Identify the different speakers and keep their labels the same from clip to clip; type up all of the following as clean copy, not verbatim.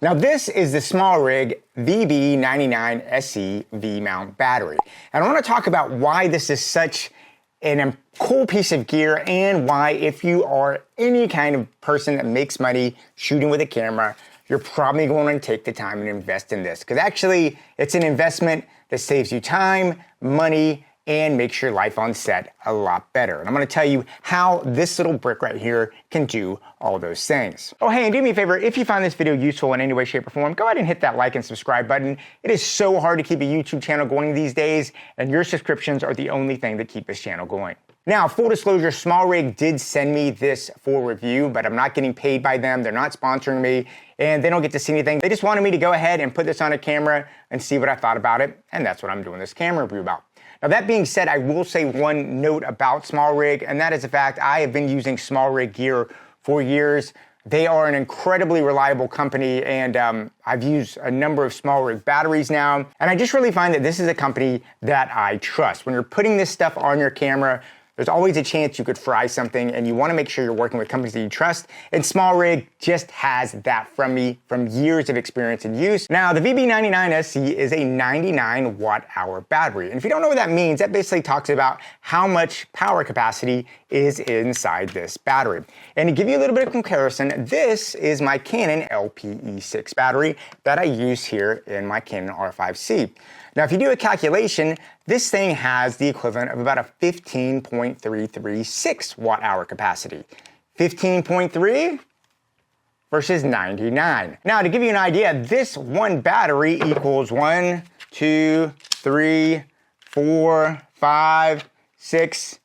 Speaker 1: Now this is the SmallRig VB99 SE V-mount battery. And I want to talk about why this is such a cool piece of gear and why if you are any kind of person that makes money shooting with a camera, you're probably going to take the time and invest in this. Because actually, it's an investment that saves you time, money, and makes your life on set a lot better. And I'm gonna tell you how this little brick right here can do all those things. Oh, hey, and do me a favor, if you find this video useful in any way, shape, or form, go ahead and hit that like and subscribe button. It is so hard to keep a YouTube channel going these days, and your subscriptions are the only thing that keep this channel going. Now, full disclosure, SmallRig did send me this for review, but I'm not getting paid by them. They're not sponsoring me, and they don't get to see anything. They just wanted me to go ahead and put this on a camera and see what I thought about it, and that's what I'm doing this camera review about. Now, that being said, I will say one note about SmallRig, and that is the fact I have been using SmallRig gear for years. They are an incredibly reliable company, and I've used a number of SmallRig batteries now, and I just really find that this is a company that I trust. When you're putting this stuff on your camera, there's always a chance you could fry something, and you want to make sure you're working with companies that you trust, and SmallRig just has that from me from years of experience and use. Now, the VB99 SE is a 99 watt-hour battery, and if you don't know what that means, that basically talks about how much power capacity is inside this battery. And to give you a little bit of comparison, this is my Canon LPE6 battery that I use here in my Canon R5C. Now, if you do a calculation, this thing has the equivalent of about a 15.336 watt-hour capacity. 15.3 versus 99. Now, to give you an idea, this one battery equals 1, 2, 3, 4, 5, 6,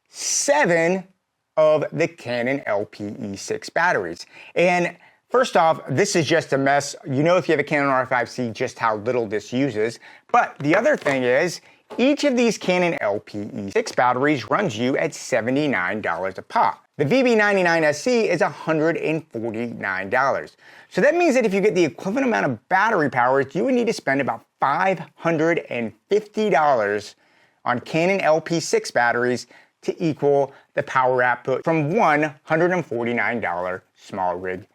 Speaker 1: 7 of the Canon LPE6 batteries. And first off, this is just a mess. You know, if you have a Canon R5C, just how little this uses. But the other thing is, each of these Canon LPE6 batteries runs you at $79 a pop. The VB99 SE is $149. So that means that if you get the equivalent amount of battery power, you would need to spend about $550 on Canon LP6 batteries to equal the power output from one $149 SmallRig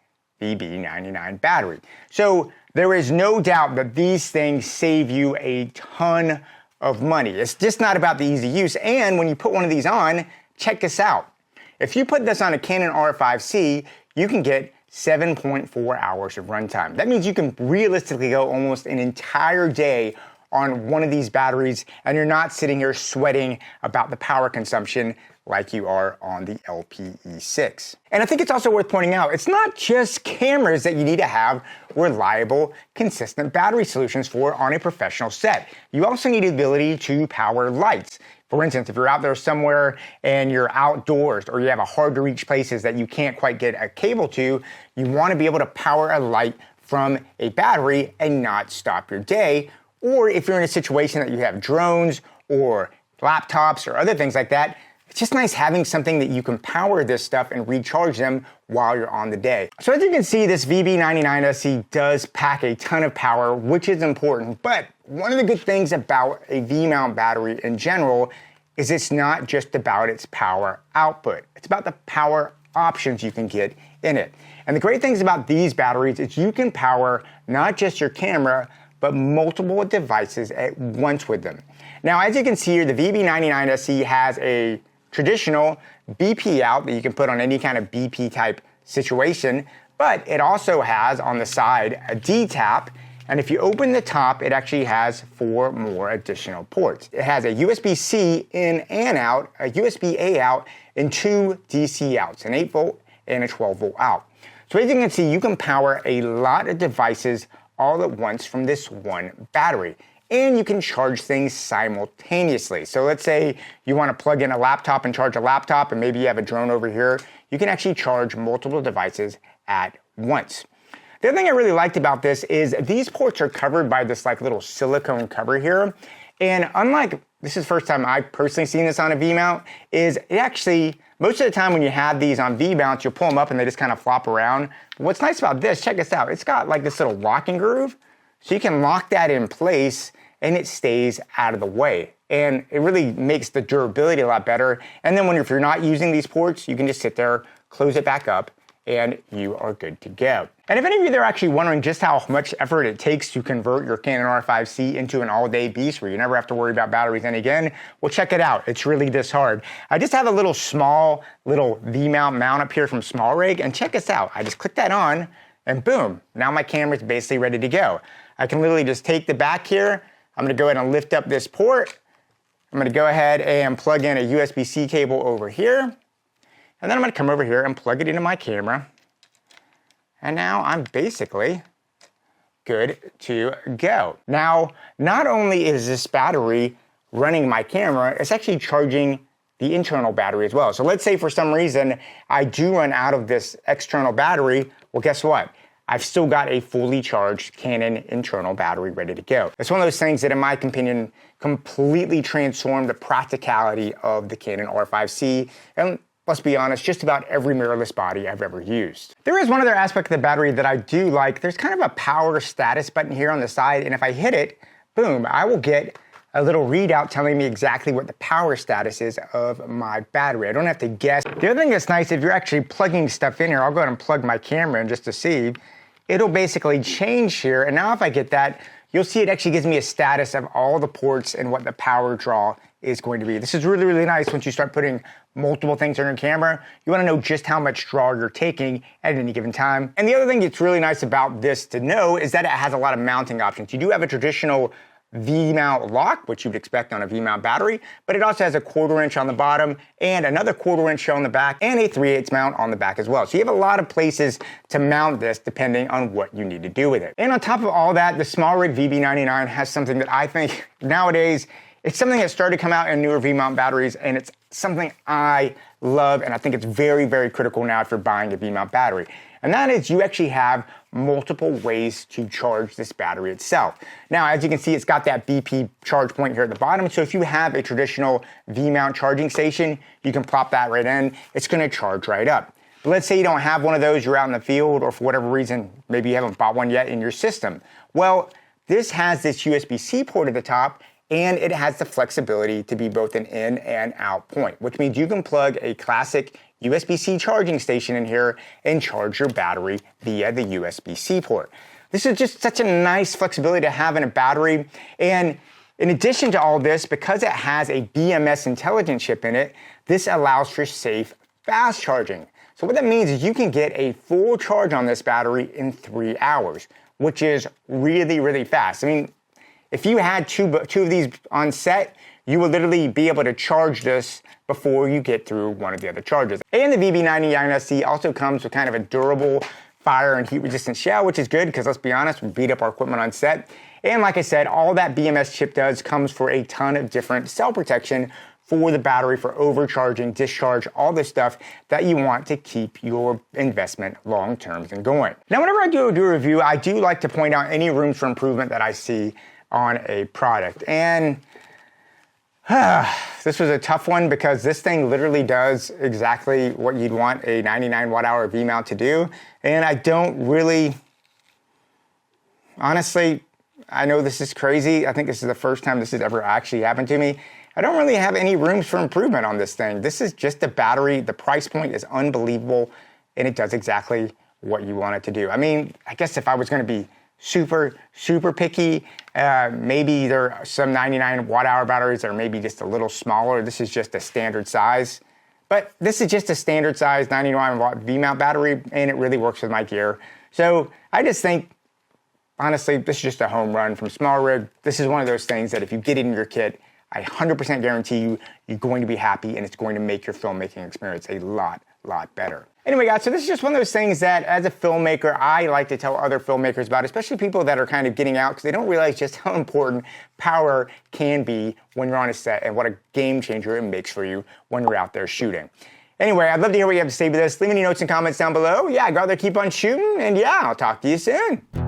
Speaker 1: VB99 battery. So there is no doubt that these things save you a ton of money. It's just not about the easy use. And when you put one of these on, check this out. If you put this on a Canon R5C, you can get 7.4 hours of runtime. That means you can realistically go almost an entire day on one of these batteries, and you're not sitting here sweating about the power consumption like you are on the LPE6. And I think it's also worth pointing out, it's not just cameras that you need to have reliable, consistent battery solutions for on a professional set. You also need the ability to power lights. For instance, if you're out there somewhere and you're outdoors or you have a hard to reach places that you can't quite get a cable to, you want to be able to power a light from a battery and not stop your day. Or if you're in a situation that you have drones or laptops or other things like that, it's just nice having something that you can power this stuff and recharge them while you're on the day. So as you can see, this VB99 SE does pack a ton of power, which is important. But one of the good things about a V-mount battery in general is it's not just about its power output. It's about the power options you can get in it. And the great things about these batteries is you can power not just your camera, but multiple devices at once with them. Now, as you can see here, the VB99 SE has a traditional BP out that you can put on any kind of BP type situation, but it also has on the side a D tap, and if you open the top, it actually has 4 more additional ports. It has a USB-C in and out, a USB-A out, and 2 DC outs, an 8 volt and a 12 volt out. So as you can see, you can power a lot of devices all at once from this one battery. And you can charge things simultaneously. So let's say you want to plug in a laptop and charge a laptop, and maybe you have a drone over here. You can actually charge multiple devices at once. The other thing I really liked about this is these ports are covered by this like little silicone cover here. And unlike, this is the first time I've personally seen this on a V-mount, is it actually, most of the time when you have these on V-mounts, you'll pull them up and they just kind of flop around. But what's nice about this, check this out, it's got like this little locking groove. So you can lock that in place and it stays out of the way. And it really makes the durability a lot better. And then if you're not using these ports, you can just sit there, close it back up, and you are good to go. And if any of you are actually wondering just how much effort it takes to convert your Canon R5C into an all-day beast where you never have to worry about batteries then again, well, check it out. It's really this hard. I just have a little V-mount up here from SmallRig, and check this out. I just click that on, and boom, now my camera's basically ready to go. I can literally just take the back here. I'm gonna go ahead and lift up this port. I'm gonna go ahead and plug in a USB-C cable over here. And then I'm gonna come over here and plug it into my camera. And now I'm basically good to go. Now, not only is this battery running my camera, it's actually charging the internal battery as well. So let's say for some reason I do run out of this external battery. Well, guess what? I've still got a fully charged Canon internal battery ready to go. It's one of those things that, in my opinion, completely transformed the practicality of the Canon R5C. And let's be honest, just about every mirrorless body I've ever used. There is one other aspect of the battery that I do like. There's kind of a power status button here on the side, and if I hit it, boom, I will get a little readout telling me exactly what the power status is of my battery. I don't have to guess. The other thing that's nice, if you're actually plugging stuff in here, I'll go ahead and plug my camera in just to see. It'll basically change here, and now if I get that, you'll see it actually gives me a status of all the ports and what the power draw is going to be. This is really, really nice once you start putting multiple things on your camera. You wanna know just how much draw you're taking at any given time. And the other thing that's really nice about this to know is that it has a lot of mounting options. You do have a traditional V-mount lock, which you'd expect on a V-mount battery, but it also has a 1/4 inch on the bottom and another 1/4 inch on the back and a 3/8 mount on the back as well. So you have a lot of places to mount this depending on what you need to do with it. And on top of all that, the SmallRig VB99 has something that I think nowadays, it's something that started to come out in newer V-mount batteries, and it's something I love, and I think it's very, very critical now if you're buying a V-mount battery. And that is you actually have multiple ways to charge this battery itself. Now, as you can see, it's got that BP charge point here at the bottom. So if you have a traditional V-mount charging station, you can plop that right in. It's gonna charge right up. But let's say you don't have one of those, you're out in the field, or for whatever reason, maybe you haven't bought one yet in your system. Well, this has this USB-C port at the top, and it has the flexibility to be both an in and out point, which means you can plug a classic USB-C charging station in here and charge your battery via the USB-C port. This is just such a nice flexibility to have in a battery. And in addition to all this, because it has a BMS intelligent chip in it, this allows for safe, fast charging. So what that means is you can get a full charge on this battery in 3 hours, which is really, really fast. I mean, if you had two of these on set, you will literally be able to charge this before you get through one of the other charges. And the VB99 SE also comes with kind of a durable fire and heat resistant shell, which is good because let's be honest, we beat up our equipment on set. And like I said, all that BMS chip does comes for a ton of different cell protection for the battery, for overcharging, discharge, all this stuff that you want to keep your investment long-term and going. Now, whenever I do a review, I do like to point out any rooms for improvement that I see on a product. And this was a tough one because this thing literally does exactly what you'd want a 99 watt-hour V-mount to do. And I don't really, honestly, I know this is crazy. I think this is the first time this has ever actually happened to me. I don't really have any rooms for improvement on this thing. This is just a battery. The price point is unbelievable, and it does exactly what you want it to do. I mean, I guess if I was gonna be super, super picky, maybe there are some 99 watt-hour batteries that are maybe just a little smaller. This is just a standard size. But this is just a standard size 99 watt V-mount battery, and it really works with my gear. So I just think, honestly, this is just a home run from SmallRig. This is one of those things that if you get it in your kit, I 100% guarantee you, you're going to be happy, and it's going to make your filmmaking experience a lot better. Anyway, guys, so this is just one of those things that as a filmmaker, I like to tell other filmmakers about, especially people that are kind of getting out because they don't realize just how important power can be when you're on a set and what a game changer it makes for you when you're out there shooting. Anyway, I'd love to hear what you have to say about this. Leave any notes and comments down below. Yeah, go out there, keep on shooting, and yeah, I'll talk to you soon.